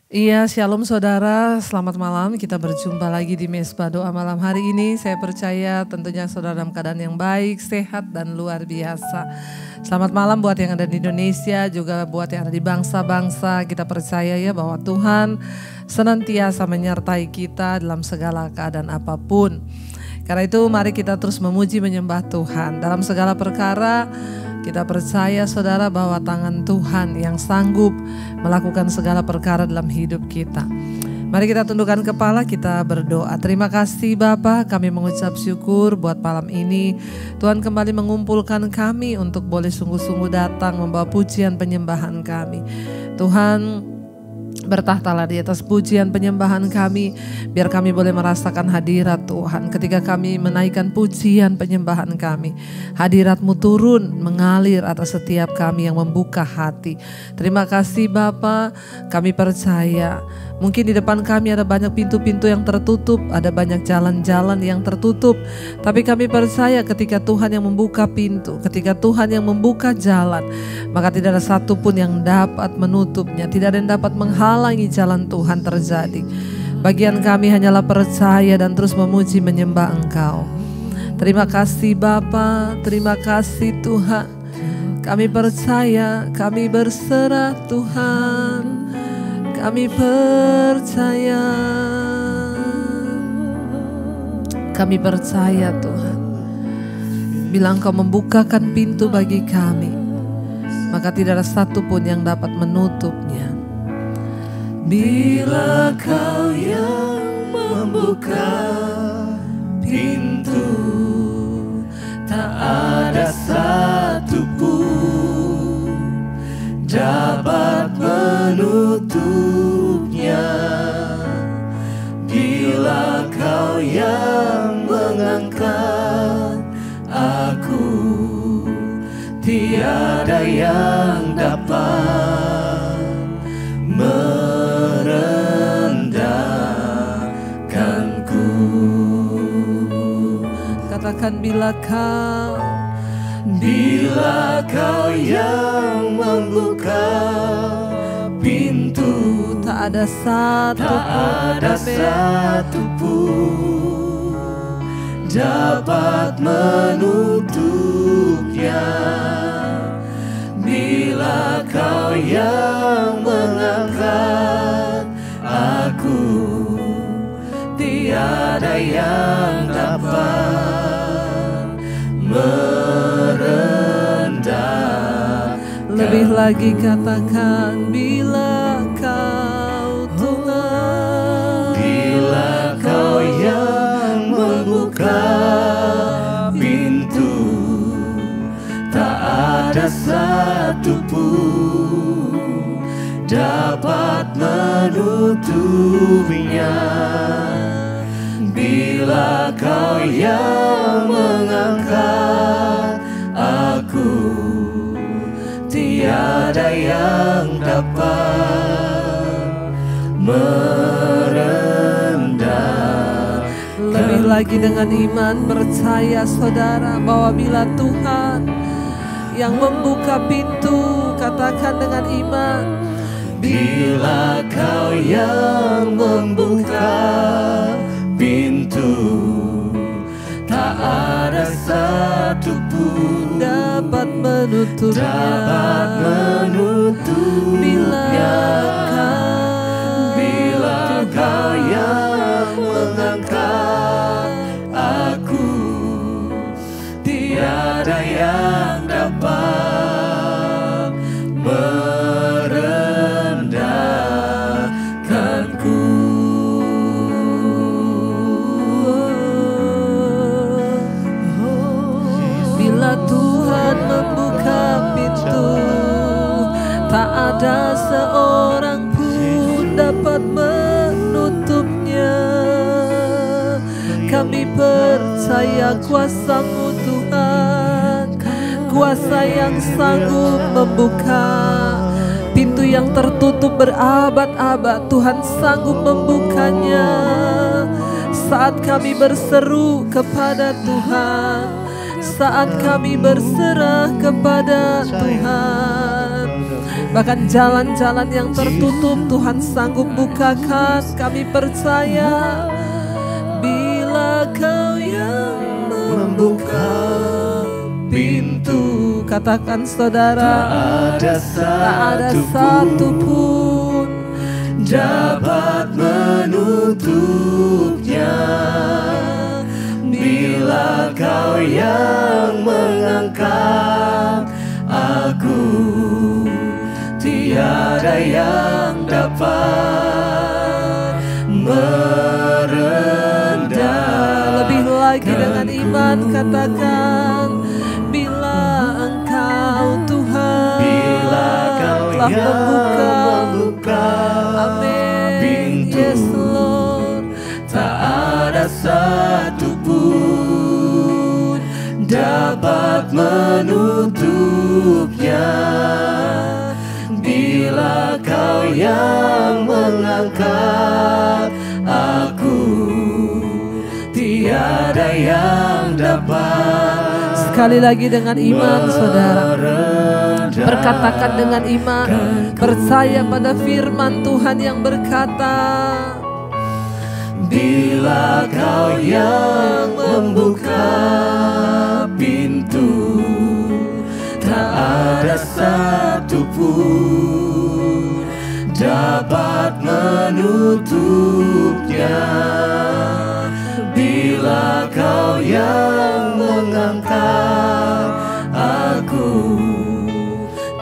Iya, shalom saudara, selamat malam. Kita berjumpa lagi di Mesbah Doa malam hari ini. Saya percaya tentunya saudara dalam keadaan yang baik, sehat dan luar biasa. Selamat malam buat yang ada di Indonesia, juga buat yang ada di bangsa-bangsa. Kita percaya ya bahwa Tuhan senantiasa menyertai kita dalam segala keadaan apapun. Karena itu mari kita terus memuji menyembah Tuhan dalam segala perkara. Kita percaya saudara bahwa tangan Tuhan yang sanggup melakukan segala perkara dalam hidup kita. Mari kita tundukkan kepala, kita berdoa. Terima kasih Bapa, kami mengucap syukur buat malam ini. Tuhan kembali mengumpulkan kami untuk boleh sungguh-sungguh datang membawa pujian penyembahan kami. Tuhan, bertahtalah di atas pujian penyembahan kami, biar kami boleh merasakan hadirat Tuhan. Ketika kami menaikkan pujian penyembahan kami, hadirat-Mu turun mengalir atas setiap kami yang membuka hati. Terima kasih Bapa, kami percaya mungkin di depan kami ada banyak pintu-pintu yang tertutup, ada banyak jalan-jalan yang tertutup. Tapi kami percaya ketika Tuhan yang membuka pintu, ketika Tuhan yang membuka jalan, maka tidak ada satupun yang dapat menutupnya, tidak ada yang dapat menghalangi jalan Tuhan terjadi. Bagian kami hanyalah percaya dan terus memuji menyembah Engkau. Terima kasih Bapa, terima kasih Tuhan. Kami percaya, kami berserah Tuhan. Kami percaya, kami percaya Tuhan. Bila Engkau membukakan pintu bagi kami, maka tidak ada satupun yang dapat menutupnya. Bila Kau yang membuka pintu, tak ada satupun dapat menutupnya. Bila Kau yang mengangkat aku, tiada yang dapat merendahkanku. Katakan bila Kau yang membuka pintu, tak ada satupun dapat menutupnya. Bila Kau yang mengangkat aku, tiada yang dapat merendah. Lebih lagi katakan bila Kau Tuhan, bila Kau yang membuka pintu, tak ada satupun dapat menutupnya. Bila Kau yang mengangkat aku, tiada yang dapat merendah. Lebih lagi dengan iman percaya saudara bahwa bila Tuhan yang membuka pintu, katakan dengan iman, bila Kau yang membuka pintu, tak ada satupun dapat menutupnya. Bila Kau yang mengangkat aku, tiada yang dapat merendahkanku. Bila Tuhan membuka pintu, tak ada seorang pun dapat menutupnya. Kami percaya kuasa-Mu Tuhan, kuasa yang sanggup membuka pintu yang tertutup berabad-abad. Tuhan sanggup membukanya saat kami berseru kepada Tuhan, saat kami berserah kepada Tuhan. Bahkan jalan-jalan yang tertutup Tuhan sanggup bukakan. Kami percaya bila Kau yang membuka pintu. Katakan saudara, tak ada satupun dapat menutupnya. Bila Kau yang mengangkat aku, tiada yang dapat merendah. Lebih lagi dengan iman katakan, bila Engkau Tuhan telah membuka, amin, yes Lord, tak ada satupun dapat menutupnya. Bila Kau yang mengangkat aku, tiada yang dapat. Sekali lagi dengan iman saudara, berkatakan dengan iman, percaya pada firman Tuhan yang berkata, bila Kau yang membuka pintu, tak ada satupun dapat menutupnya. Bila Kau yang mengangkat aku,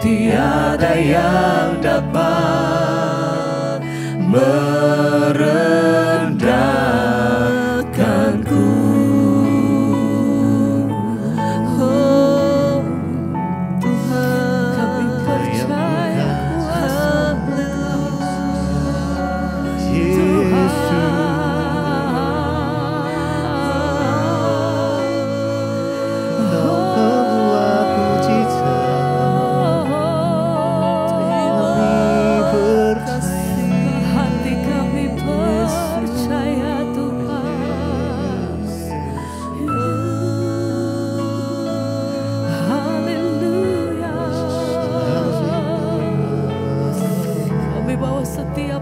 tiada yang dapat merendahkanku. Oh Tuhan, kami percaya.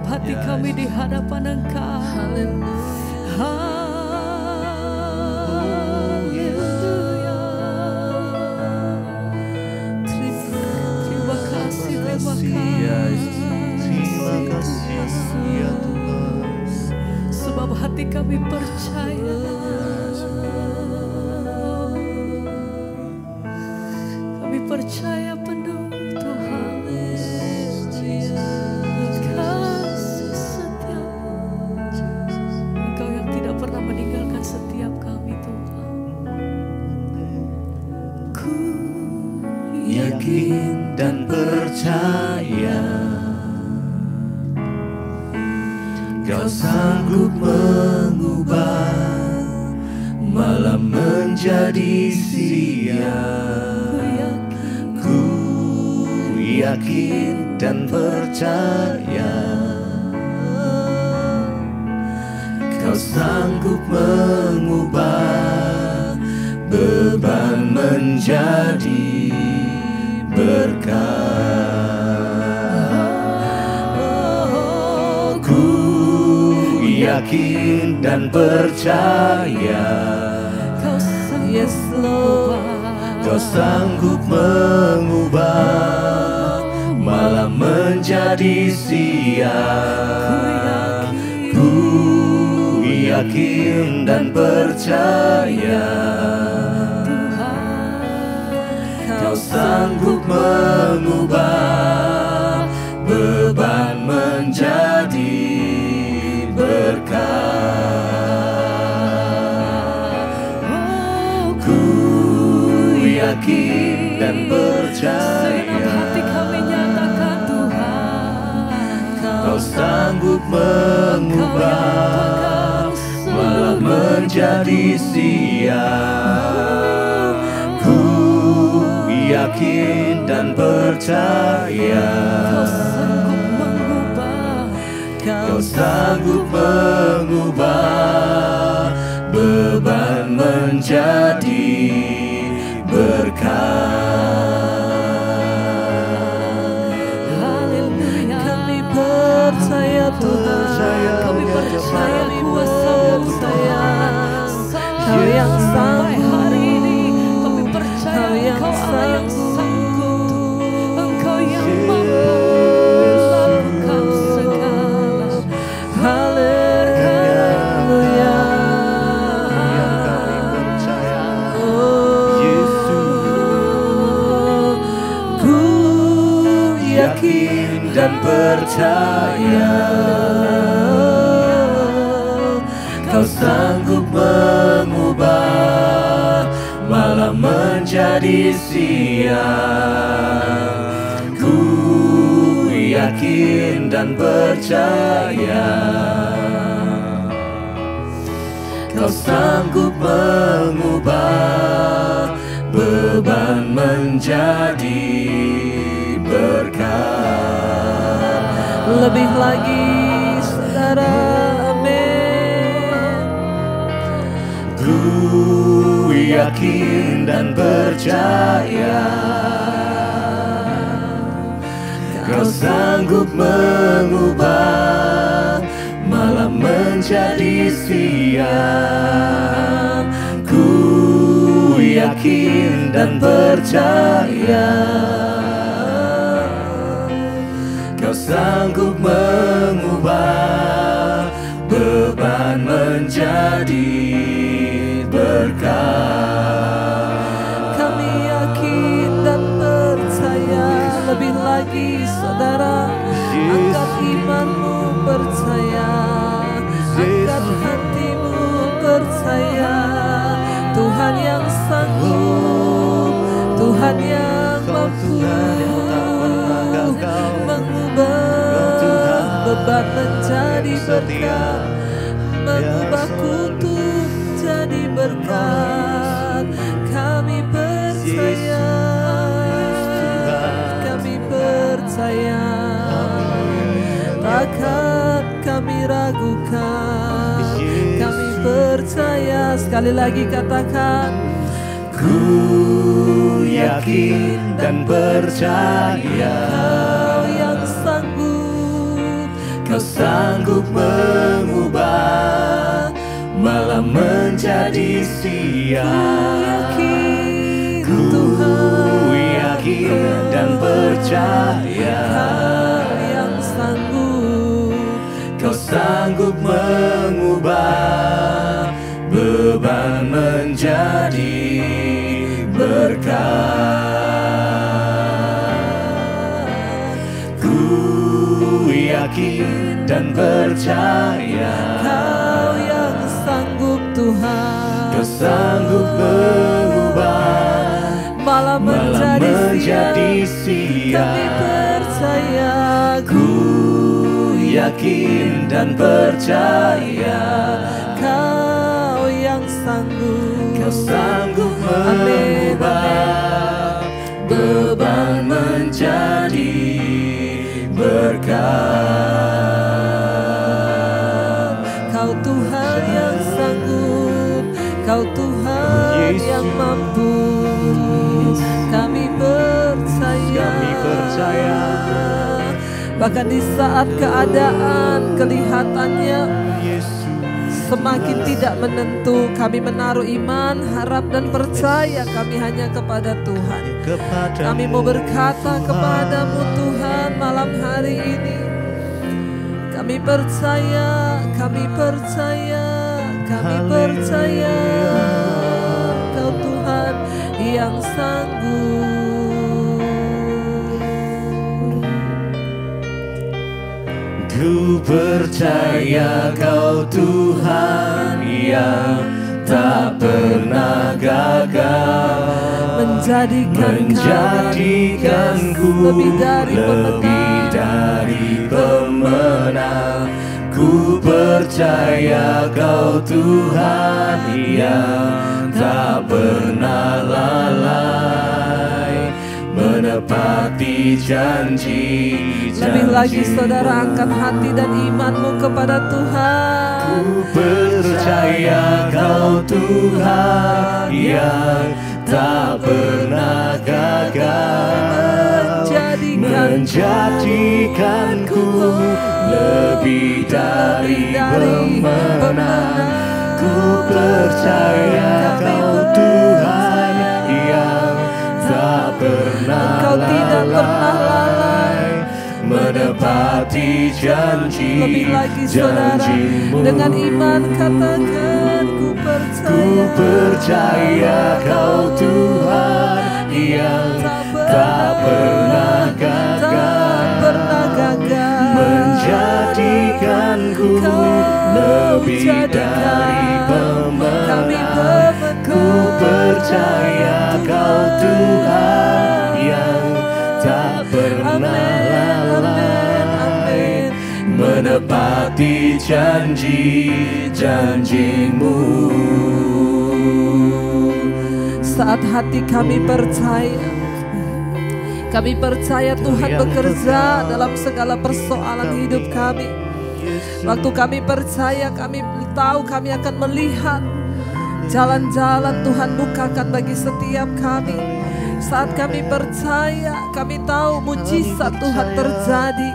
Hati kami di hadapan Engkau. Haleluya. Terima kasih, terima kasih ya Tuhan. Sebab hati kami percaya. Kami percaya penuh Tuhan. Yakin dan percaya Kau sanggup mengubah malam menjadi siang. Ku yakin dan percaya Kau sanggup mengubah beban menjadi berkat. Ku yakin dan percaya Yes Lord, Kau sanggup mengubah malam menjadi siang. Ku yakin dan percaya Kau sanggup mengubah beban menjadi berkat. Ku yakin dan percaya hati kami nyatakan Tuhan Kau sanggup mengubah malam menjadi siang. Yakin dan percaya Kau sanggup mengubah beban menjadi berkat. Kau yang sampai hari ini kami percaya Engkau Allah yang sanggup, Engkau yang mampu melakukan segala. Haleluya. Ku yakin dan percaya Kau sanggup mengubah malam menjadi siang. Ku yakin dan percaya Kau sanggup mengubah beban menjadi berkat. Lebih lagi saudara, amin. Ku yakin dan percaya Kau sanggup mengubah malam menjadi siang. Ku yakin dan percaya Kau sanggup mengubah beban menjadi berkat. Kami yakin dan percaya. Lebih lagi saudara, angkat imanmu, percaya, angkat hatimu, percaya. Tuhan yang sanggup, Tuhan yang mampu mengubah beban menjadi berkat, mengubah kutuk jadi berkat. Kami percaya, kami percaya, takkan kami ragukan. Kami percaya, sekali lagi katakan, ku yakin dan percaya Kau yang sanggup, Kau sanggup mengubah malam menjadi siang. Ku yakin dan percaya Kau yang sanggup, Kau sanggup mengubah beban menjadi berkat. Ku yakin dan percaya Kau yang sanggup Tuhan, Kau sanggup mengubah malam menjadi siang. Kami percaya, ku yakin dan percaya Kau yang sanggup, Kau sanggup mengubah beban menjadi berkat. Kau Tuhan yang sanggup, Kau Tuhan yang mampu. Kami percaya, bahkan di saat keadaan kelihatannya semakin tidak menentu, kami menaruh iman, harap dan percaya kami hanya kepada Tuhan. Kami mau berkata kepadamu Tuhan malam hari ini, kami percaya, kami percaya, kami percaya Kau Tuhan yang sanggup. Ku percaya Kau Tuhan yang tak pernah gagal, menjadikanku lebih dari pemenang. Ku percaya Kau Tuhan yang tak pernah lalai, menepati janji. Lebih lagi saudara, angkat hati dan imanmu kepada Tuhan. Ku percaya Kau Tuhan yang tak pernah gagal, menjadikanku lebih dari pemenang. Ku percaya Kau Tuhan yang tak pernah Engkau tidak pernah lalai, menepati janji Lebih lagi saudara, janji-Mu. dengan iman katakan ku Ku percaya. percaya Kau Tuhan yang tak pernah gagal, menjadikanku lebih dari pemenang. Ku percaya Kau Tuhan yang tak pernah lalai, menepati janji-janji-Mu. Saat hati kami percaya Tuhan bekerja dalam segala persoalan hidup kami. Waktu kami percaya, kami tahu kami akan melihat jalan-jalan Tuhan bukakan bagi setiap kami. Saat kami percaya, kami tahu mujizat Tuhan terjadi.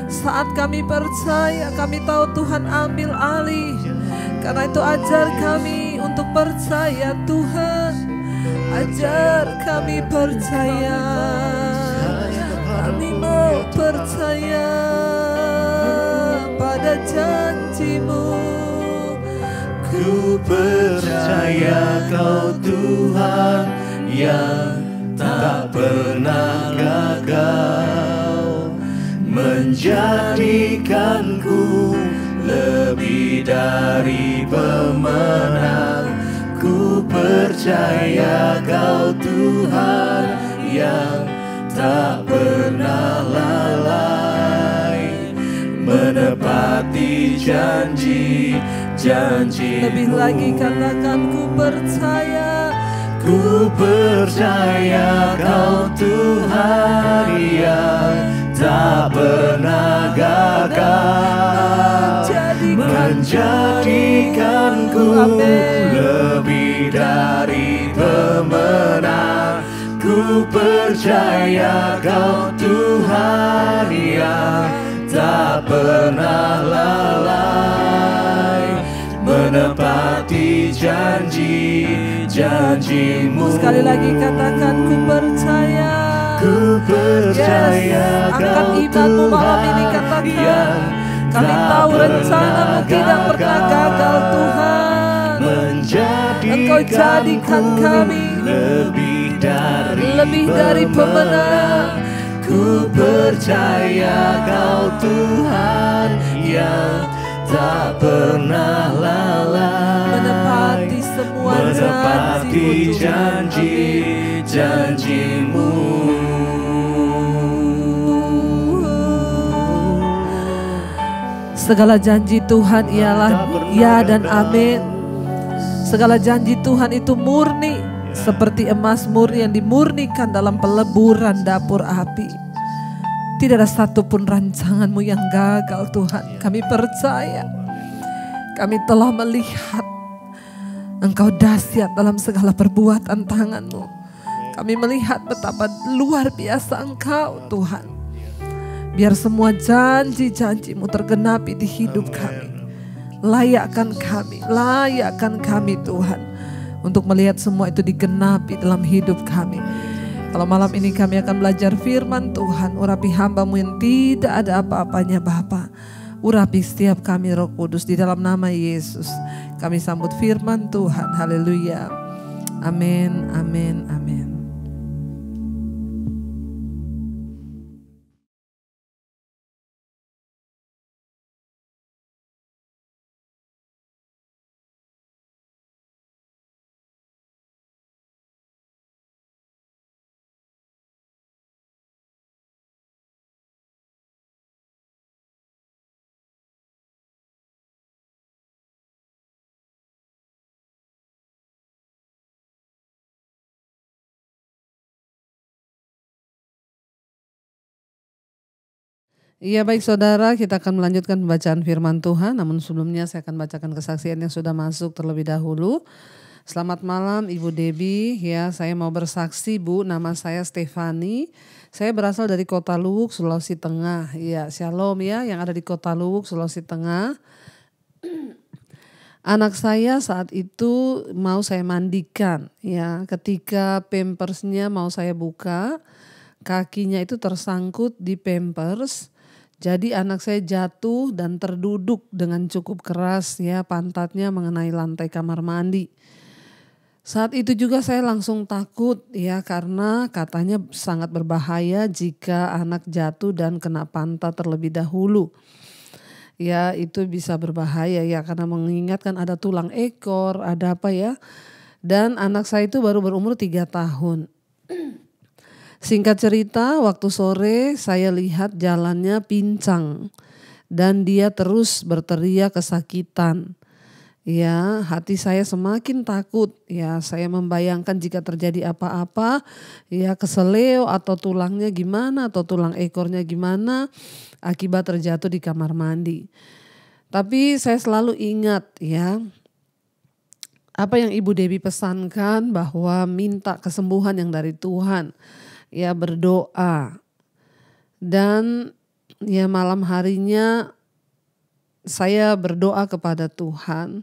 Saat kami percaya, kami tahu Tuhan ambil alih. Karena itu ajar kami untuk percaya Tuhan. Ajar kami percaya. Kami mau percaya pada janji-Mu. Ku percaya Kau Tuhan yang tak pernah gagal, menjadikanku lebih dari pemenang. Ku percaya Kau Tuhan yang tak pernah lalai, menepati janji-janji-Mu. Lebih lagi katakan ku percaya. Ku percaya Kau Tuhan yang tak pernah gagal, menjadikanku lebih dari pemenang. Ku percaya Kau Tuhan yang tak pernah lalai, menepati janji-janji-Mu. Sekali lagi katakan ku percaya. Ku percaya angkat Kau imanmu malam ini, katakan kami tahu rencana-Mu tidak pernah gagal Tuhan. Engkau jadikan kami lebih dari pemenang. Ku percaya Kau Tuhan yang tak pernah lalai, menepati semua janji-janji-Mu. Segala janji Tuhan ialah ya dan amin. Segala janji Tuhan itu murni, seperti emas murni yang dimurnikan dalam peleburan dapur api. Tidak ada satupun rancangan-Mu yang gagal Tuhan. Kami percaya, kami telah melihat Engkau dahsyat dalam segala perbuatan tangan-Mu. Kami melihat betapa luar biasa Engkau Tuhan. Biar semua janji-janji-Mu tergenapi di hidup kami. Layakkan kami Tuhan, untuk melihat semua itu digenapi dalam hidup kami. Kalau malam ini kami akan belajar firman Tuhan, urapi hamba-Mu yang tidak ada apa-apanya Bapa. Urapi setiap kami Roh Kudus, di dalam nama Yesus. Kami sambut firman Tuhan, haleluya. Amin, amin, amin. Iya baik saudara, kita akan melanjutkan pembacaan firman Tuhan. Namun sebelumnya saya akan bacakan kesaksian yang sudah masuk terlebih dahulu. Selamat malam Ibu Debbie, ya saya mau bersaksi Bu, nama saya Stefani. Saya berasal dari Kota Luwuk, Sulawesi Tengah. Ya, shalom ya yang ada di Kota Luwuk, Sulawesi Tengah. Anak saya saat itu mau saya mandikan, ya. Ketika pampersnya mau saya buka, kakinya itu tersangkut di pampers. Jadi anak saya jatuh dan terduduk dengan cukup keras, ya, pantatnya mengenai lantai kamar mandi. Saat itu juga saya langsung takut, ya, karena katanya sangat berbahaya jika anak jatuh dan kena pantat terlebih dahulu. Ya, itu bisa berbahaya, ya, karena mengingatkan ada tulang ekor, ada apa, ya. Dan anak saya itu baru berumur 3 tahun. Singkat cerita, waktu sore saya lihat jalannya pincang dan dia terus berteriak kesakitan. Ya, hati saya semakin takut. Ya, saya membayangkan jika terjadi apa-apa, ya, keseleo atau tulangnya gimana atau tulang ekornya gimana akibat terjatuh di kamar mandi. Tapi saya selalu ingat, ya, apa yang Ibu Debbie pesankan bahwa minta kesembuhan yang dari Tuhan, ya, berdoa. Dan ya malam harinya saya berdoa kepada Tuhan.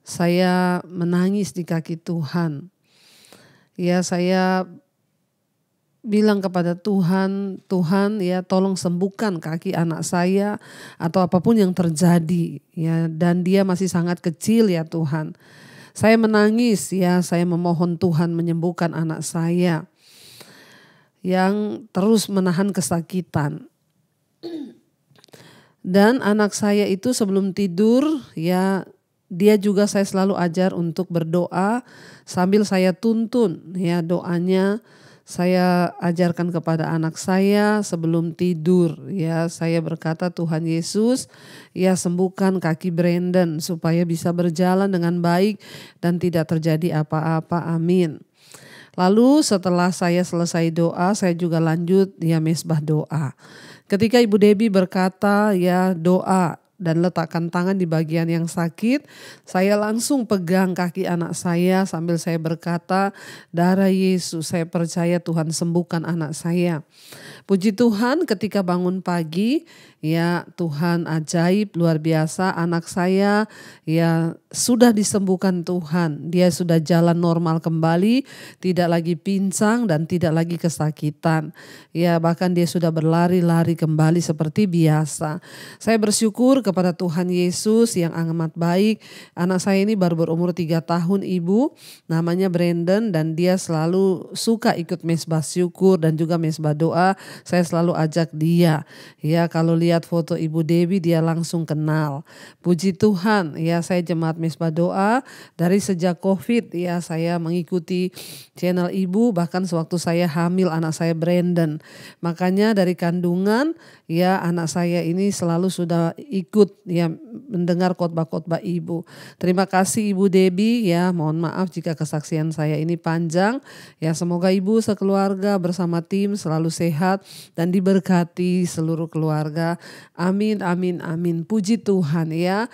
Saya menangis di kaki Tuhan. Ya, saya bilang kepada Tuhan, Tuhan, ya, tolong sembuhkan kaki anak saya atau apapun yang terjadi, ya, dan dia masih sangat kecil, ya Tuhan. Saya menangis, ya, saya memohon Tuhan menyembuhkan anak saya yang terus menahan kesakitan. Dan anak saya itu sebelum tidur, ya, dia juga saya selalu ajar untuk berdoa sambil saya tuntun, ya, doanya saya ajarkan kepada anak saya sebelum tidur, ya. Saya berkata, Tuhan Yesus, ya, sembuhkan kaki Brandon supaya bisa berjalan dengan baik dan tidak terjadi apa-apa, amin. Lalu setelah saya selesai doa, saya juga lanjut, ya, mesbah doa. Ketika Ibu Debbie berkata, ya, doa dan letakkan tangan di bagian yang sakit, saya langsung pegang kaki anak saya sambil saya berkata, darah Yesus, saya percaya Tuhan sembuhkan anak saya. Puji Tuhan, ketika bangun pagi, ya, Tuhan ajaib luar biasa, anak saya, ya, sudah disembuhkan Tuhan. Dia sudah jalan normal kembali, tidak lagi pincang dan tidak lagi kesakitan. Ya, bahkan dia sudah berlari-lari kembali seperti biasa. Saya bersyukur kepada Tuhan Yesus yang amat baik. Anak saya ini baru berumur 3 tahun, Ibu, namanya Brandon, dan dia selalu suka ikut mesbah syukur dan juga mesbah doa. Saya selalu ajak dia, ya, kalau lihat foto Ibu Debbie dia langsung kenal. Puji Tuhan, ya, saya jemaat mesbah doa dari sejak COVID, ya, saya mengikuti channel Ibu bahkan sewaktu saya hamil anak saya Brandon. Makanya dari kandungan, ya, anak saya ini selalu sudah ikut, ya, mendengar khotbah-khotbah Ibu. Terima kasih Ibu Debbie, ya, mohon maaf jika kesaksian saya ini panjang. Ya, semoga Ibu sekeluarga bersama tim selalu sehat dan diberkati seluruh keluarga. Amin, amin, amin. Puji Tuhan, ya.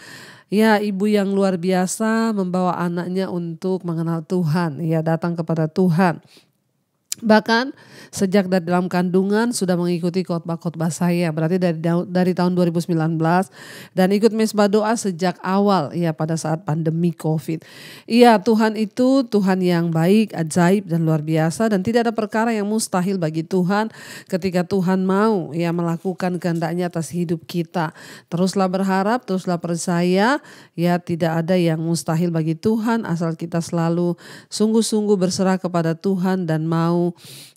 Ya, ibu yang luar biasa membawa anaknya untuk mengenal Tuhan, ya, datang kepada Tuhan. Bahkan sejak dari dalam kandungan sudah mengikuti khotbah-khotbah saya, berarti dari tahun 2019, dan ikut mesbah doa sejak awal, ya, pada saat pandemi COVID. Iya, Tuhan itu Tuhan yang baik, ajaib dan luar biasa, dan tidak ada perkara yang mustahil bagi Tuhan ketika Tuhan mau, ya, melakukan kehendaknya atas hidup kita. Teruslah berharap, teruslah percaya, ya, tidak ada yang mustahil bagi Tuhan asal kita selalu sungguh-sungguh berserah kepada Tuhan dan mau,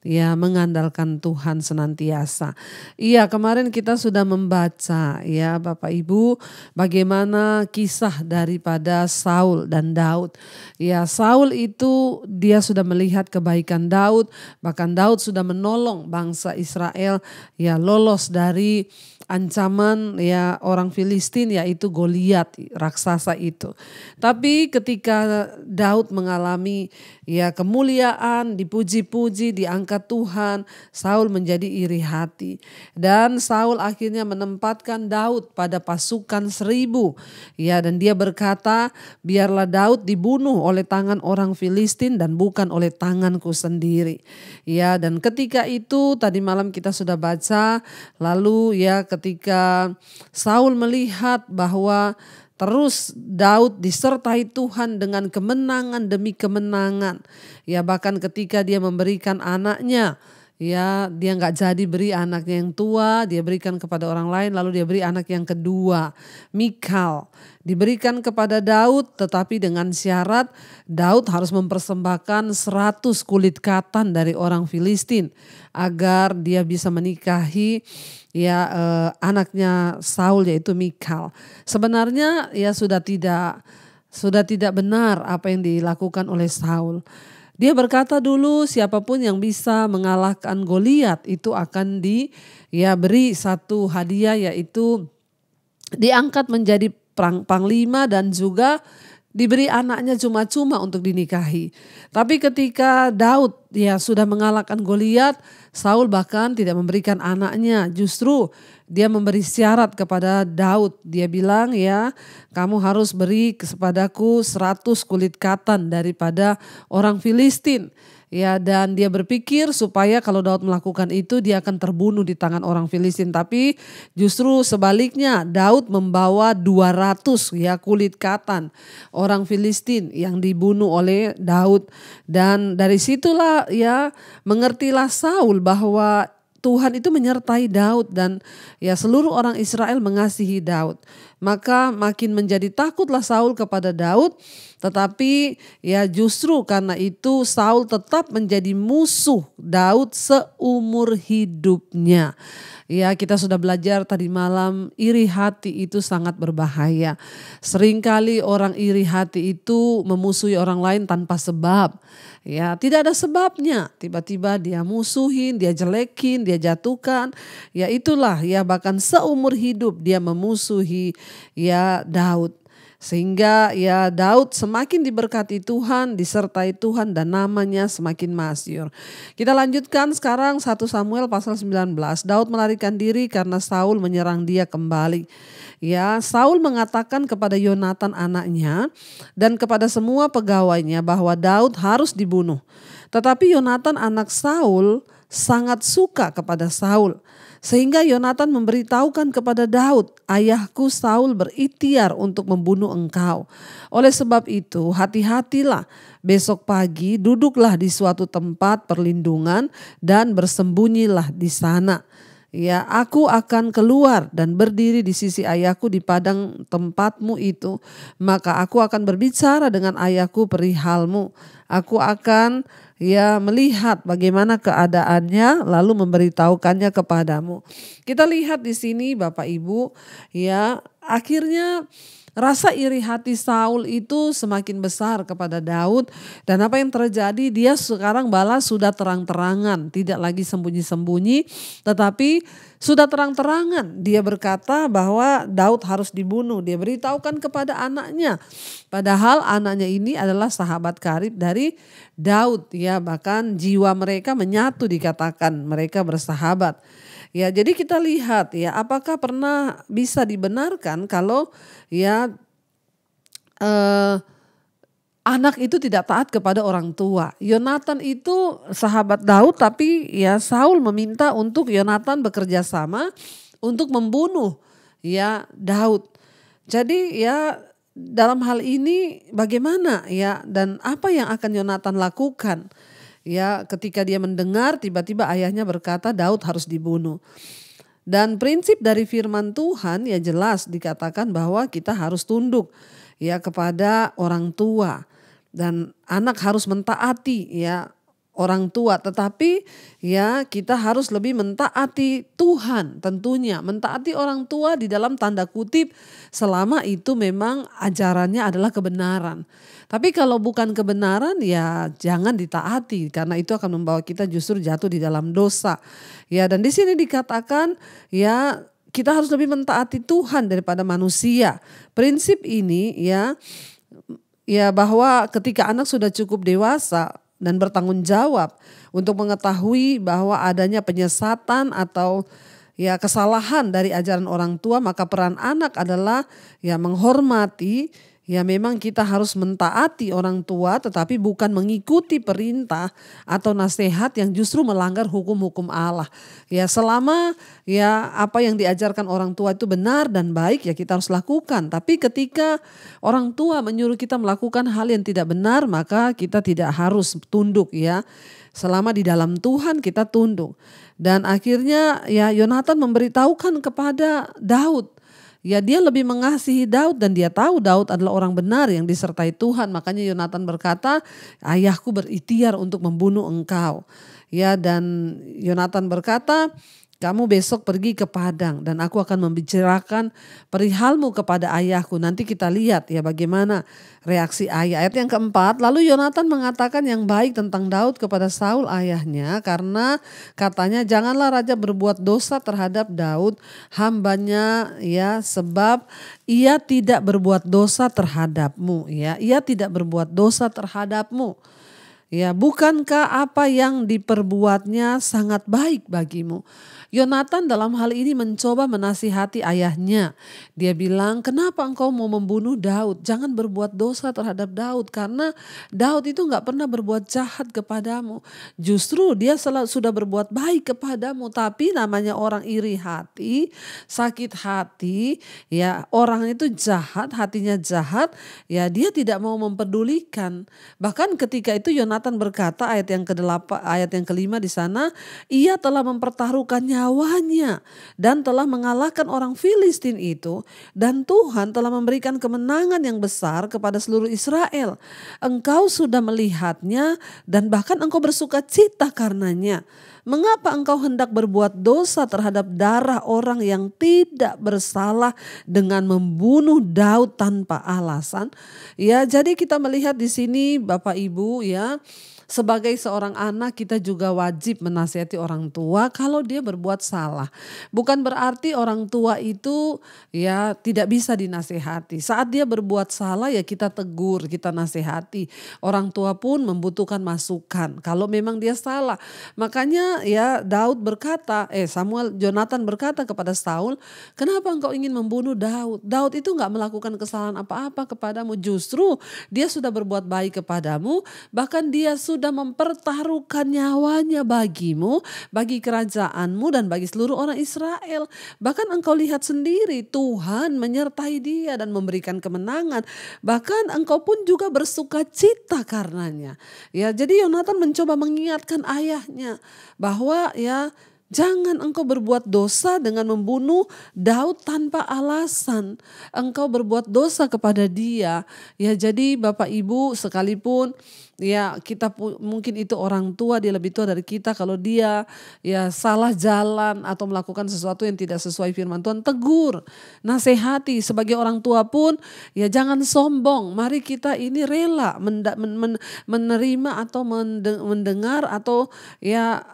ya, mengandalkan Tuhan senantiasa. Iya, kemarin kita sudah membaca, ya, Bapak Ibu, bagaimana kisah daripada Saul dan Daud. Ya, Saul itu dia sudah melihat kebaikan Daud, bahkan Daud sudah menolong bangsa Israel, ya, lolos dari ancaman, ya, orang Filistin, yaitu Goliat, raksasa itu. Tapi ketika Daud mengalami, ya, kemuliaan, dipuji-puji, diangkat Tuhan, Saul menjadi iri hati. Dan Saul akhirnya menempatkan Daud pada pasukan 1000. Ya, dan dia berkata, biarlah Daud dibunuh oleh tangan orang Filistin dan bukan oleh tanganku sendiri. Ya, dan ketika itu tadi malam kita sudah baca, lalu, ya, ketika Saul melihat bahwa Terus Daud disertai Tuhan dengan kemenangan demi kemenangan. Ya bahkan ketika dia memberikan anaknya, ya dia nggak jadi beri anaknya yang tua, dia berikan kepada orang lain, lalu dia beri anak yang kedua, Mikal. Diberikan kepada Daud tetapi dengan syarat Daud harus mempersembahkan 100 kulit katan dari orang Filistin agar dia bisa menikahi anaknya Saul yaitu Mikal. Sebenarnya ya sudah tidak benar apa yang dilakukan oleh Saul. Dia berkata dulu siapapun yang bisa mengalahkan Goliat itu akan beri satu hadiah, yaitu diangkat menjadi panglima dan juga diberi anaknya cuma-cuma untuk dinikahi. Tapi ketika Daud sudah mengalahkan Goliat, Saul bahkan tidak memberikan anaknya. Justru dia memberi syarat kepada Daud. Dia bilang kamu harus beri kepadaku 100 kulit katan daripada orang Filistin. Dan dia berpikir supaya kalau Daud melakukan itu dia akan terbunuh di tangan orang Filistin. Tapi justru sebaliknya, Daud membawa 200 kulit katan orang Filistin yang dibunuh oleh Daud. Dan dari situlah mengertilah Saul bahwa Tuhan itu menyertai Daud dan seluruh orang Israel mengasihi Daud. Maka makin menjadi takutlah Saul kepada Daud. Tetapi justru karena itu Saul tetap menjadi musuh Daud seumur hidupnya. Kita sudah belajar tadi malam, iri hati itu sangat berbahaya. Seringkali orang iri hati itu memusuhi orang lain tanpa sebab. Tidak ada sebabnya. Tiba-tiba dia musuhin, dia jelekin, dia jatuhkan. Itulah bahkan seumur hidup dia memusuhi Daud. Sehingga Daud semakin diberkati Tuhan, disertai Tuhan dan namanya semakin masyhur. Kita lanjutkan sekarang 1 Samuel pasal 19. Daud melarikan diri karena Saul menyerang dia kembali. Saul mengatakan kepada Yonatan anaknya dan kepada semua pegawainya bahwa Daud harus dibunuh. Tetapi Yonatan anak Saul sangat suka kepada Saul. Sehingga Yonatan memberitahukan kepada Daud, ayahku Saul berikhtiar untuk membunuh engkau. Oleh sebab itu hati-hatilah, besok pagi duduklah di suatu tempat perlindungan dan bersembunyilah di sana. Aku akan keluar dan berdiri di sisi ayahku di padang tempatmu itu. Maka aku akan berbicara dengan ayahku perihalmu. Aku akan melihat bagaimana keadaannya lalu memberitahukannya kepadamu. Kita lihat di sini Bapak Ibu, akhirnya rasa iri hati Saul itu semakin besar kepada Daud. Dan apa yang terjadi, dia sekarang balas sudah terang-terangan, tidak lagi sembunyi-sembunyi, tetapi sudah terang-terangan. Dia berkata bahwa Daud harus dibunuh. Dia beritahukan kepada anaknya. Padahal anaknya ini adalah sahabat karib dari Daud. Bahkan jiwa mereka menyatu, dikatakan mereka bersahabat. Jadi kita lihat apakah pernah bisa dibenarkan kalau anak itu tidak taat kepada orang tua. Yonatan itu sahabat Daud, tapi Saul meminta untuk Yonatan bekerja sama untuk membunuh Daud. Jadi dalam hal ini bagaimana dan apa yang akan Yonatan lakukan? Ketika dia mendengar tiba-tiba ayahnya berkata Daud harus dibunuh. Dan prinsip dari firman Tuhan jelas dikatakan bahwa kita harus tunduk kepada orang tua. Dan anak harus mentaati orang tua, tetapi kita harus lebih mentaati Tuhan tentunya. Mentaati orang tua di dalam tanda kutip selama itu memang ajarannya adalah kebenaran. Tapi kalau bukan kebenaran jangan ditaati, karena itu akan membawa kita justru jatuh di dalam dosa. Dan di sini dikatakan kita harus lebih mentaati Tuhan daripada manusia. Prinsip ini bahwa ketika anak sudah cukup dewasa dan bertanggung jawab untuk mengetahui bahwa adanya penyesatan atau kesalahan dari ajaran orang tua, maka peran anak adalah menghormati Ya memang kita harus mentaati orang tua tetapi bukan mengikuti perintah atau nasihat yang justru melanggar hukum-hukum Allah. Ya selama ya apa yang diajarkan orang tua itu benar dan baik ya kita harus lakukan. Tapi ketika orang tua menyuruh kita melakukan hal yang tidak benar maka kita tidak harus tunduk ya. Selama di dalam Tuhan kita tunduk. Dan akhirnya ya Yonatan memberitahukan kepada Daud. Ya dia lebih mengasihi Daud dan dia tahu Daud adalah orang benar yang disertai Tuhan. Makanya Yonatan berkata, ayahku berikhtiar untuk membunuh engkau. Ya dan Yonatan berkata, kamu besok pergi ke padang dan aku akan membicarakan perihalmu kepada ayahku. Nanti kita lihat ya bagaimana reaksi ayah. Ayat yang keempat, lalu Yonatan mengatakan yang baik tentang Daud kepada Saul ayahnya. Karena katanya janganlah raja berbuat dosa terhadap Daud hambanya ya. Sebab ia tidak berbuat dosa terhadapmu ya. Ia tidak berbuat dosa terhadapmu. Ya, bukankah apa yang diperbuatnya sangat baik bagimu? Yonatan dalam hal ini mencoba menasihati ayahnya. Dia bilang, kenapa engkau mau membunuh Daud? Jangan berbuat dosa terhadap Daud karena Daud itu gak pernah berbuat jahat kepadamu. Justru dia sudah berbuat baik kepadamu. Tapi namanya orang iri hati, sakit hati, ya orang itu jahat, hatinya jahat, ya dia tidak mau mempedulikan. Bahkan ketika itu Yonatan berkata ayat yang ke-8, ayat yang ke-5 di sana, ia telah mempertaruhkan nyawanya dan telah mengalahkan orang Filistin itu dan Tuhan telah memberikan kemenangan yang besar kepada seluruh Israel. Engkau sudah melihatnya dan bahkan engkau bersuka cita karenanya. Mengapa engkau hendak berbuat dosa terhadap darah orang yang tidak bersalah dengan membunuh Daud tanpa alasan? Ya, jadi kita melihat di sini Bapak Ibu ya. Sebagai seorang anak kita juga wajib menasihati orang tua kalau dia berbuat salah. Bukan berarti orang tua itu ya tidak bisa dinasihati. Saat dia berbuat salah ya kita tegur, kita nasihati. Orang tua pun membutuhkan masukan kalau memang dia salah. Makanya ya Yonatan berkata kepada Saul, kenapa engkau ingin membunuh Daud? Daud itu gak melakukan kesalahan apa-apa kepadamu. Justru dia sudah berbuat baik kepadamu. Bahkan dia sudah mempertaruhkan nyawanya bagimu, bagi kerajaanmu dan bagi seluruh orang Israel. Bahkan engkau lihat sendiri Tuhan menyertai dia dan memberikan kemenangan. Bahkan engkau pun juga bersuka cita karenanya. Ya, jadi Yonatan mencoba mengingatkan ayahnya bahwa ya jangan engkau berbuat dosa dengan membunuh Daud tanpa alasan. Engkau berbuat dosa kepada dia. Ya, jadi Bapak Ibu sekalipun ya kita mungkin itu orang tua, dia lebih tua dari kita, kalau dia ya salah jalan atau melakukan sesuatu yang tidak sesuai firman Tuhan, tegur, nasihati. Sebagai orang tua pun ya jangan sombong. Mari kita ini rela menerima atau mendengar atau ya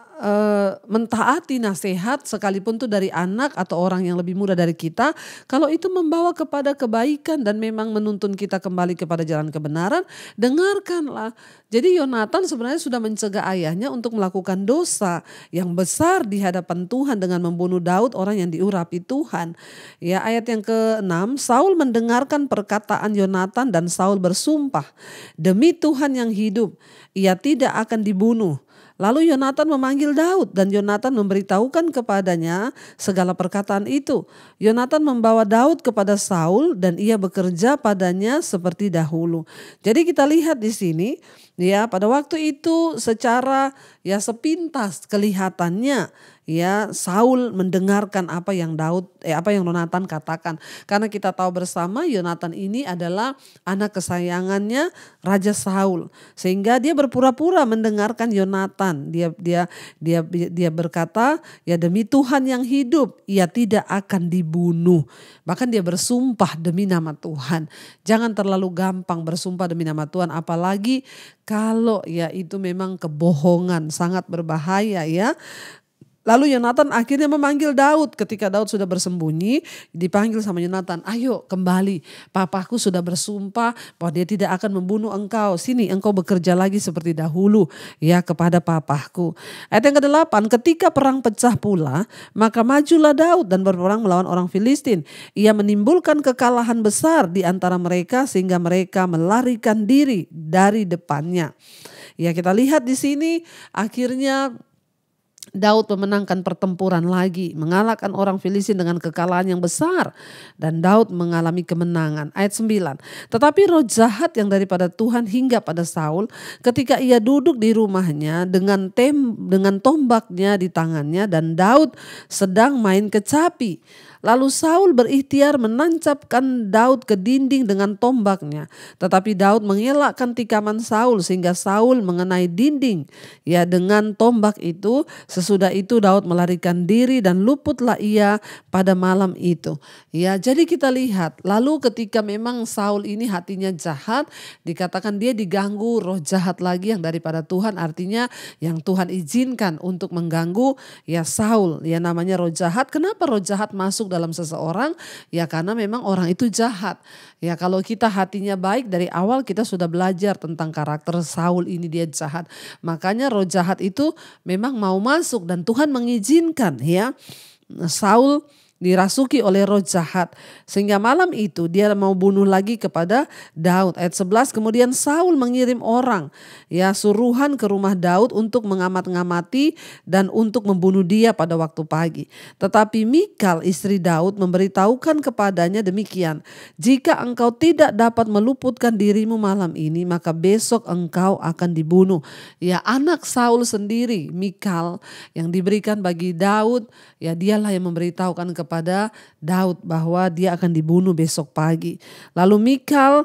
mentaati nasihat sekalipun itu dari anak atau orang yang lebih muda dari kita, kalau itu membawa kepada kebaikan dan memang menuntun kita kembali kepada jalan kebenaran, dengarkanlah. Jadi Yonatan sebenarnya sudah mencegah ayahnya untuk melakukan dosa yang besar di hadapan Tuhan dengan membunuh Daud, orang yang diurapi Tuhan. Ya, ayat yang ke-6, Saul mendengarkan perkataan Yonatan dan Saul bersumpah, demi Tuhan yang hidup, ia tidak akan dibunuh. Lalu Yonatan memanggil Daud dan Yonatan memberitahukan kepadanya segala perkataan itu. Yonatan membawa Daud kepada Saul dan ia bekerja padanya seperti dahulu. Jadi kita lihat di sini ya, pada waktu itu secara ya sepintas kelihatannya ya Saul mendengarkan apa yang Yonatan katakan. Karena kita tahu bersama Yonatan ini adalah anak kesayangannya Raja Saul. Sehingga dia berpura-pura mendengarkan Yonatan. Dia berkata, ya demi Tuhan yang hidup, ia tidak akan dibunuh. Bahkan dia bersumpah demi nama Tuhan. Jangan terlalu gampang bersumpah demi nama Tuhan, apalagi kalau ya itu memang kebohongan, sangat berbahaya ya. Lalu Yonatan akhirnya memanggil Daud. Ketika Daud sudah bersembunyi, dipanggil sama Yonatan, ayo kembali. Papaku sudah bersumpah bahwa dia tidak akan membunuh engkau. Sini engkau bekerja lagi seperti dahulu ya kepada papaku. Ayat yang ke-8, ketika perang pecah pula, maka majulah Daud dan berperang melawan orang Filistin. Ia menimbulkan kekalahan besar di antara mereka sehingga mereka melarikan diri dari depannya. Ya, kita lihat di sini akhirnya Daud memenangkan pertempuran lagi, mengalahkan orang Filistin dengan kekalahan yang besar, dan Daud mengalami kemenangan. Ayat 9. Tetapi roh jahat yang daripada Tuhan hingga pada Saul ketika ia duduk di rumahnya dengan tombaknya di tangannya dan Daud sedang main kecapi. Lalu Saul berikhtiar menancapkan Daud ke dinding dengan tombaknya. Tetapi Daud mengelakkan tikaman Saul sehingga Saul mengenai dinding ya dengan tombak itu. Sesudah itu Daud melarikan diri dan luputlah ia pada malam itu. Ya, jadi kita lihat lalu ketika memang Saul ini hatinya jahat, dikatakan dia diganggu roh jahat lagi yang daripada Tuhan, artinya yang Tuhan izinkan untuk mengganggu ya Saul. Ya, namanya roh jahat. Kenapa roh jahat masuk dalam seseorang? Ya karena memang orang itu jahat. Ya kalau kita hatinya baik, dari awal kita sudah belajar tentang karakter Saul ini, dia jahat. Makanya roh jahat itu memang mau masuk dan Tuhan mengizinkan ya Saul dirasuki oleh roh jahat. Sehingga malam itu dia mau bunuh lagi kepada Daud. Ayat 11, kemudian Saul mengirim orang ya suruhan ke rumah Daud untuk mengamat-ngamati dan untuk membunuh dia pada waktu pagi. Tetapi Mikal istri Daud memberitahukan kepadanya demikian, jika engkau tidak dapat meluputkan dirimu malam ini, maka besok engkau akan dibunuh. Ya, anak Saul sendiri, Mikal, yang diberikan bagi Daud, ya dialah yang memberitahukan kepada Daud bahwa dia akan dibunuh besok pagi. Lalu Mikal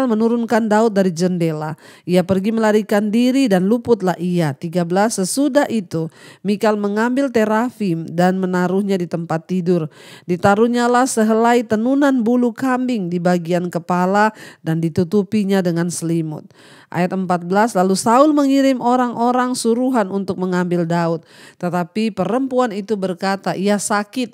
menurunkan Daud dari jendela. Ia pergi melarikan diri dan luputlah ia. 13, sesudah itu Mikal mengambil terafim dan menaruhnya di tempat tidur. Ditaruhnyalah sehelai tenunan bulu kambing di bagian kepala dan ditutupinya dengan selimut. Ayat 14, lalu Saul mengirim orang-orang suruhan untuk mengambil Daud. Tetapi perempuan itu berkata, ia sakit.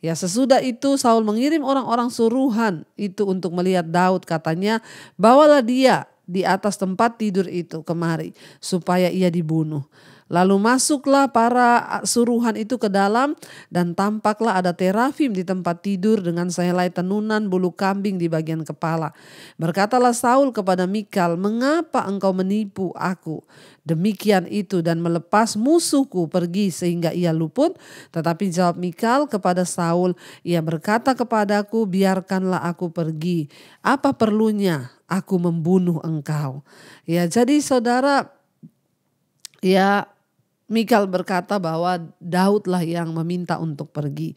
Ya, sesudah itu Saul mengirim orang-orang suruhan itu untuk melihat Daud. Katanya, bawalah dia di atas tempat tidur itu kemari supaya ia dibunuh. Lalu masuklah para suruhan itu ke dalam dan tampaklah ada terafim di tempat tidur dengan sehelai tenunan bulu kambing di bagian kepala. Berkatalah Saul kepada Mikal, mengapa engkau menipu aku demikian itu dan melepas musuhku pergi sehingga ia luput? Tetapi jawab Mikal kepada Saul, ia berkata kepadaku, biarkanlah aku pergi. Apa perlunya aku membunuh engkau? Ya, jadi saudara, ya Mikal berkata bahwa Daudlah yang meminta untuk pergi.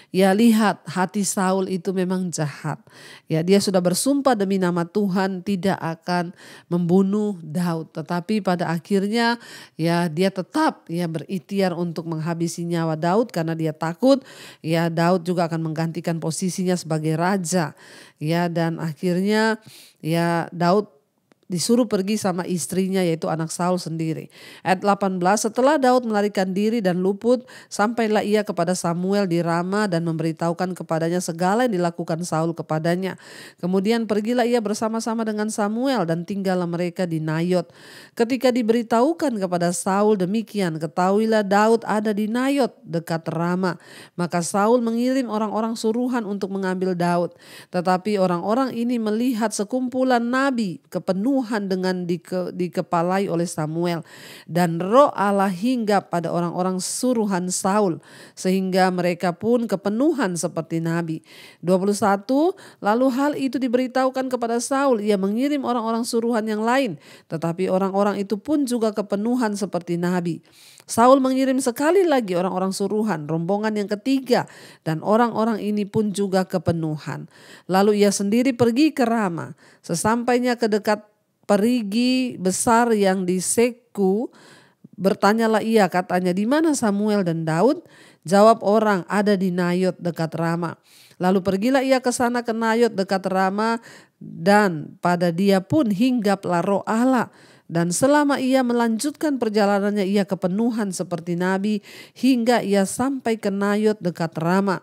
Ya, lihat hati Saul itu memang jahat. Ya, dia sudah bersumpah demi nama Tuhan tidak akan membunuh Daud. Tetapi pada akhirnya ya dia tetap ya berikhtiar untuk menghabisi nyawa Daud karena dia takut ya Daud juga akan menggantikan posisinya sebagai raja. Ya, dan akhirnya ya Daud disuruh pergi sama istrinya yaitu anak Saul sendiri. Ayat 18, setelah Daud melarikan diri dan luput, sampailah ia kepada Samuel di Rama dan memberitahukan kepadanya segala yang dilakukan Saul kepadanya. Kemudian pergilah ia bersama-sama dengan Samuel dan tinggallah mereka di Nayot. Ketika diberitahukan kepada Saul demikian, ketahuilah Daud ada di Nayot dekat Rama. Maka Saul mengirim orang-orang suruhan untuk mengambil Daud. Tetapi orang-orang ini melihat sekumpulan nabi kepenuhan dengan dikepalai oleh Samuel, dan roh Allah hinggap pada orang-orang suruhan Saul sehingga mereka pun kepenuhan seperti nabi. 21, lalu hal itu diberitahukan kepada Saul, ia mengirim orang-orang suruhan yang lain, tetapi orang-orang itu pun juga kepenuhan seperti nabi. Saul mengirim sekali lagi orang-orang suruhan, rombongan yang ketiga, dan orang-orang ini pun juga kepenuhan. Lalu ia sendiri pergi ke Rama. Sesampainya ke dekat perigi besar yang di Seku, bertanyalah ia, katanya, di mana Samuel dan Daud? Jawab orang, ada di Nayot dekat Rama. Lalu pergilah ia ke sana ke Nayot dekat Rama, dan pada dia pun hinggaplah Roh Allah. Dan selama ia melanjutkan perjalanannya, ia kepenuhan seperti nabi hingga ia sampai ke Nayot dekat Rama.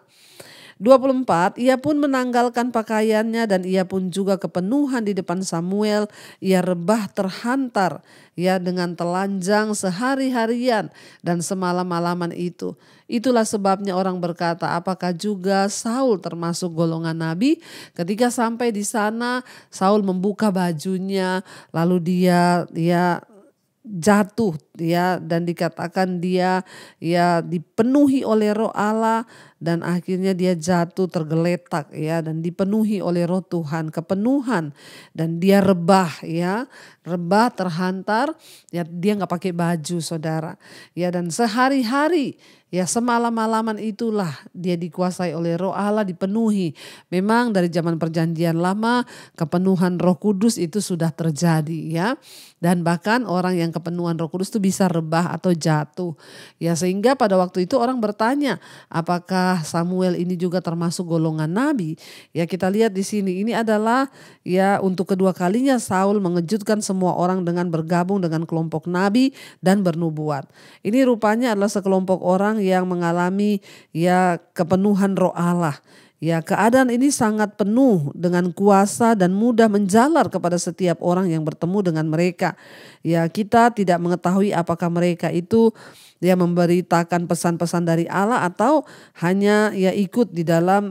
24, ia pun menanggalkan pakaiannya dan ia pun juga kepenuhan di depan Samuel. Ia rebah terhantar ya dengan telanjang sehari-harian dan semalam-malaman itu. Itulah sebabnya orang berkata, apakah juga Saul termasuk golongan nabi? Ketika sampai di sana, Saul membuka bajunya, lalu dia jatuh ya, dan dikatakan dia ya dipenuhi oleh Roh Allah, dan akhirnya dia jatuh tergeletak ya, dan dipenuhi oleh Roh Tuhan, kepenuhan, dan dia rebah ya, rebah terhantar ya, dia nggak pakai baju saudara ya, dan sehari-hari ya semalam-malaman itulah dia dikuasai oleh Roh Allah, dipenuhi. Memang dari zaman perjanjian lama kepenuhan Roh Kudus itu sudah terjadi ya. Dan bahkan orang yang kepenuhan Roh Kudus itu bisa rebah atau jatuh. Ya sehingga pada waktu itu orang bertanya, apakah Samuel ini juga termasuk golongan nabi? Ya kita lihat di sini, ini adalah ya untuk kedua kalinya Saul mengejutkan semua orang dengan bergabung dengan kelompok nabi dan bernubuat. Ini rupanya adalah sekelompok orang yang mengalami ya kepenuhan Roh Allah. Ya, keadaan ini sangat penuh dengan kuasa dan mudah menjalar kepada setiap orang yang bertemu dengan mereka. Ya, kita tidak mengetahui apakah mereka itu ya memberitakan pesan-pesan dari Allah atau hanya ya ikut di dalam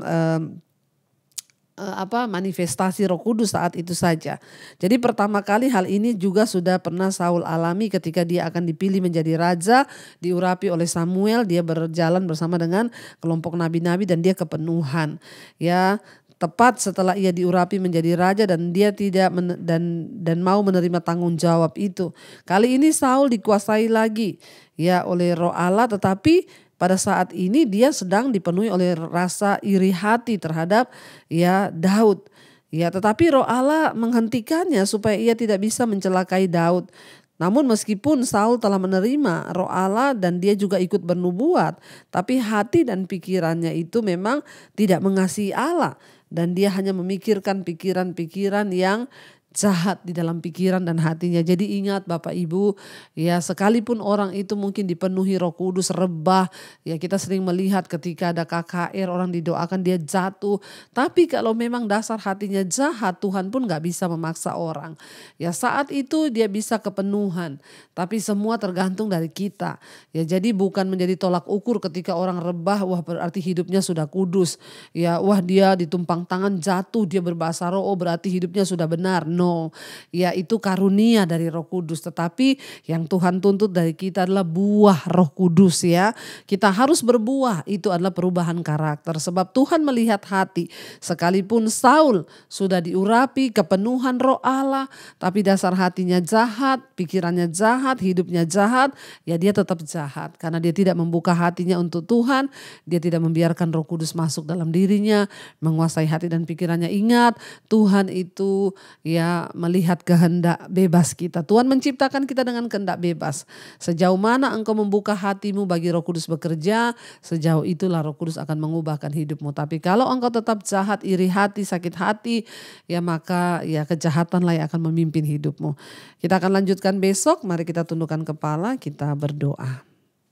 manifestasi Roh Kudus saat itu saja. Jadi pertama kali hal ini juga sudah pernah Saul alami ketika dia akan dipilih menjadi raja, diurapi oleh Samuel, dia berjalan bersama dengan kelompok nabi-nabi dan dia kepenuhan. Ya, tepat setelah ia diurapi menjadi raja dan dia tidak dan mau menerima tanggung jawab itu. Kali ini Saul dikuasai lagi ya oleh Roh Allah, tetapi pada saat ini dia sedang dipenuhi oleh rasa iri hati terhadap ya Daud. Ya, tetapi Roh Allah menghentikannya supaya ia tidak bisa mencelakai Daud. Namun meskipun Saul telah menerima Roh Allah dan dia juga ikut bernubuat, tapi hati dan pikirannya itu memang tidak mengasihi Allah. Dan dia hanya memikirkan pikiran-pikiran yang jahat di dalam pikiran dan hatinya. Jadi ingat Bapak Ibu, ya sekalipun orang itu mungkin dipenuhi Roh Kudus, rebah, ya kita sering melihat ketika ada KKR orang didoakan dia jatuh. Tapi kalau memang dasar hatinya jahat, Tuhan pun gak bisa memaksa orang. Ya saat itu dia bisa kepenuhan, tapi semua tergantung dari kita. Ya jadi bukan menjadi tolak ukur ketika orang rebah, wah berarti hidupnya sudah kudus. Ya wah dia ditumpang tangan jatuh, dia berbahasa roh, oh berarti hidupnya sudah benar. No, ya itu karunia dari Roh Kudus, tetapi yang Tuhan tuntut dari kita adalah buah Roh Kudus ya. Kita harus berbuah, itu adalah perubahan karakter sebab Tuhan melihat hati. Sekalipun Saul sudah diurapi kepenuhan Roh Allah, tapi dasar hatinya jahat, pikirannya jahat, hidupnya jahat, ya dia tetap jahat karena dia tidak membuka hatinya untuk Tuhan, dia tidak membiarkan Roh Kudus masuk dalam dirinya, menguasai hati dan pikirannya. Ingat, Tuhan itu ya melihat kehendak bebas kita. Tuhan menciptakan kita dengan kehendak bebas. Sejauh mana engkau membuka hatimu bagi Roh Kudus bekerja, sejauh itulah Roh Kudus akan mengubahkan hidupmu. Tapi kalau engkau tetap jahat, iri hati, sakit hati, ya maka ya kejahatanlah yang akan memimpin hidupmu. Kita akan lanjutkan besok. Mari kita tundukkan kepala, kita berdoa.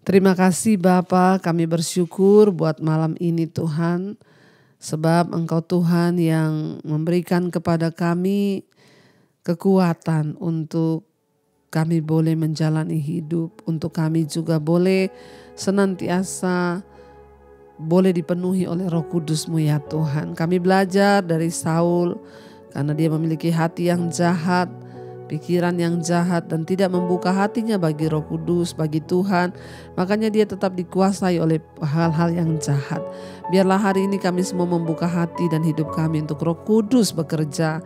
Terima kasih Bapa, kami bersyukur buat malam ini Tuhan. Sebab Engkau Tuhan yang memberikan kepada kami kekuatan untuk kami boleh menjalani hidup, untuk kami juga boleh senantiasa boleh dipenuhi oleh Roh Kudus-Mu ya Tuhan. Kami belajar dari Saul karena dia memiliki hati yang jahat, pikiran yang jahat dan tidak membuka hatinya bagi Roh Kudus, bagi Tuhan. Makanya dia tetap dikuasai oleh hal-hal yang jahat. Biarlah hari ini kami semua membuka hati dan hidup kami untuk Roh Kudus bekerja.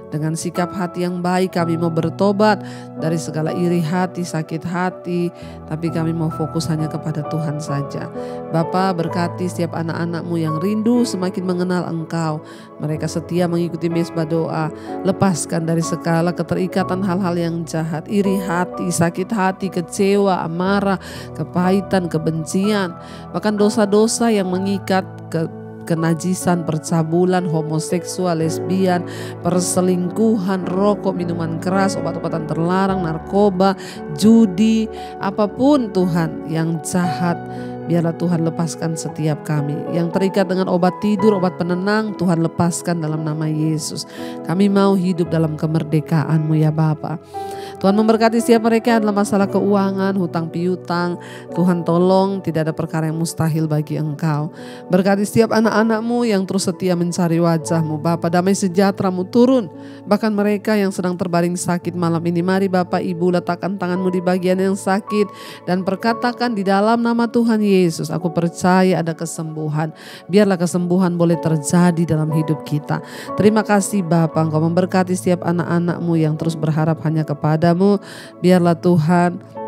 Dengan sikap hati yang baik kami mau bertobat dari segala iri hati, sakit hati. Tapi kami mau fokus hanya kepada Tuhan saja. Bapa berkati setiap anak-anak-Mu yang rindu semakin mengenal Engkau. Mereka setia mengikuti mesbah doa. Lepaskan dari segala keterikatan hal-hal yang jahat. Iri hati, sakit hati, kecewa, amarah, kepahitan, kebencian. Bahkan dosa-dosa yang mengikat kenajisan, percabulan, homoseksual, lesbian, perselingkuhan, rokok, minuman keras, obat-obatan terlarang, narkoba, judi, apapun Tuhan yang jahat. Biarlah Tuhan lepaskan setiap kami. Yang terikat dengan obat tidur, obat penenang, Tuhan lepaskan dalam nama Yesus. Kami mau hidup dalam kemerdekaan-Mu ya Bapa. Tuhan memberkati setiap mereka dalam masalah keuangan, hutang piutang. Tuhan tolong, tidak ada perkara yang mustahil bagi Engkau. Berkati setiap anak-anak-Mu yang terus setia mencari wajah-Mu. Bapa, damai sejahtera-Mu turun. Bahkan mereka yang sedang terbaring sakit malam ini, mari Bapak Ibu letakkan tangan-Mu di bagian yang sakit. Dan perkatakan di dalam nama Tuhan Yesus, aku percaya ada kesembuhan. Biarlah kesembuhan boleh terjadi dalam hidup kita. Terima kasih Bapa, Engkau memberkati setiap anak-anak-Mu yang terus berharap hanya kepada-Mu. Biarlah Tuhan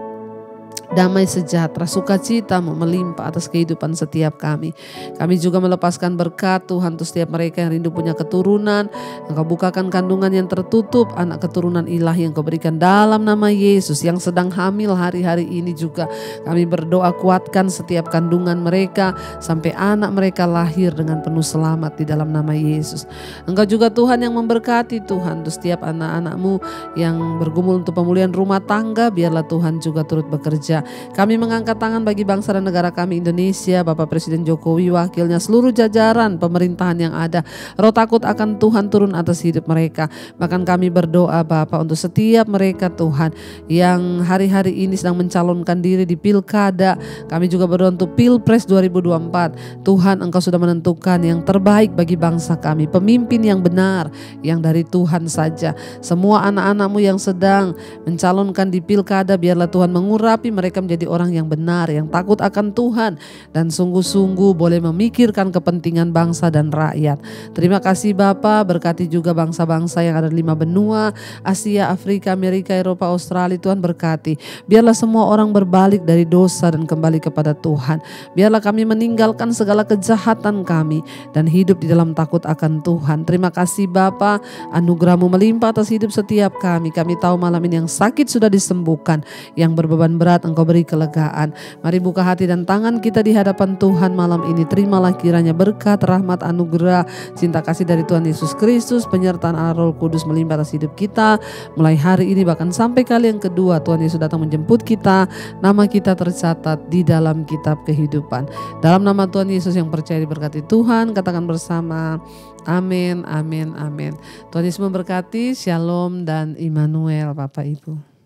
damai sejahtera, sukacita-Mu melimpah atas kehidupan setiap kami. Kami juga melepaskan berkat Tuhan untuk setiap mereka yang rindu punya keturunan. Engkau bukakan kandungan yang tertutup, anak keturunan ilahi yang Kau berikan dalam nama Yesus. Yang sedang hamil hari-hari ini juga kami berdoa, kuatkan setiap kandungan mereka sampai anak mereka lahir dengan penuh selamat di dalam nama Yesus. Engkau juga Tuhan yang memberkati Tuhan untuk setiap anak-anak-Mu yang bergumul untuk pemulihan rumah tangga. Biarlah Tuhan juga turut bekerja. Kami mengangkat tangan bagi bangsa dan negara kami Indonesia, Bapak Presiden Jokowi, wakilnya, seluruh jajaran pemerintahan yang ada. Roh takut akan Tuhan turun atas hidup mereka. Bahkan kami berdoa Bapak untuk setiap mereka Tuhan yang hari-hari ini sedang mencalonkan diri di pilkada. Kami juga berdoa untuk Pilpres 2024. Tuhan, Engkau sudah menentukan yang terbaik bagi bangsa kami, pemimpin yang benar, yang dari Tuhan saja. Semua anak-anak-Mu yang sedang mencalonkan di pilkada, biarlah Tuhan mengurapi mereka menjadi orang yang benar, yang takut akan Tuhan, dan sungguh-sungguh boleh memikirkan kepentingan bangsa dan rakyat. Terima kasih Bapa, berkati juga bangsa-bangsa yang ada di 5 benua, Asia, Afrika, Amerika, Eropa, Australia. Tuhan berkati. Biarlah semua orang berbalik dari dosa dan kembali kepada Tuhan. Biarlah kami meninggalkan segala kejahatan kami dan hidup di dalam takut akan Tuhan. Terima kasih Bapa, anugerah-Mu melimpah atas hidup setiap kami. Kami tahu malam ini yang sakit sudah disembuhkan, yang berbeban berat Engkau beri kelegaan. Mari buka hati dan tangan kita di hadapan Tuhan malam ini. Terimalah kiranya berkat, rahmat, anugerah, cinta kasih dari Tuhan Yesus Kristus, penyertaan Allah Roh Kudus melimpah atas hidup kita. Mulai hari ini bahkan sampai kali yang kedua Tuhan Yesus datang menjemput kita. Nama kita tercatat di dalam kitab kehidupan. Dalam nama Tuhan Yesus yang percaya diberkati Tuhan, katakan bersama, amin, amin, amin. Tuhan Yesus memberkati. Shalom dan Immanuel Bapak Ibu.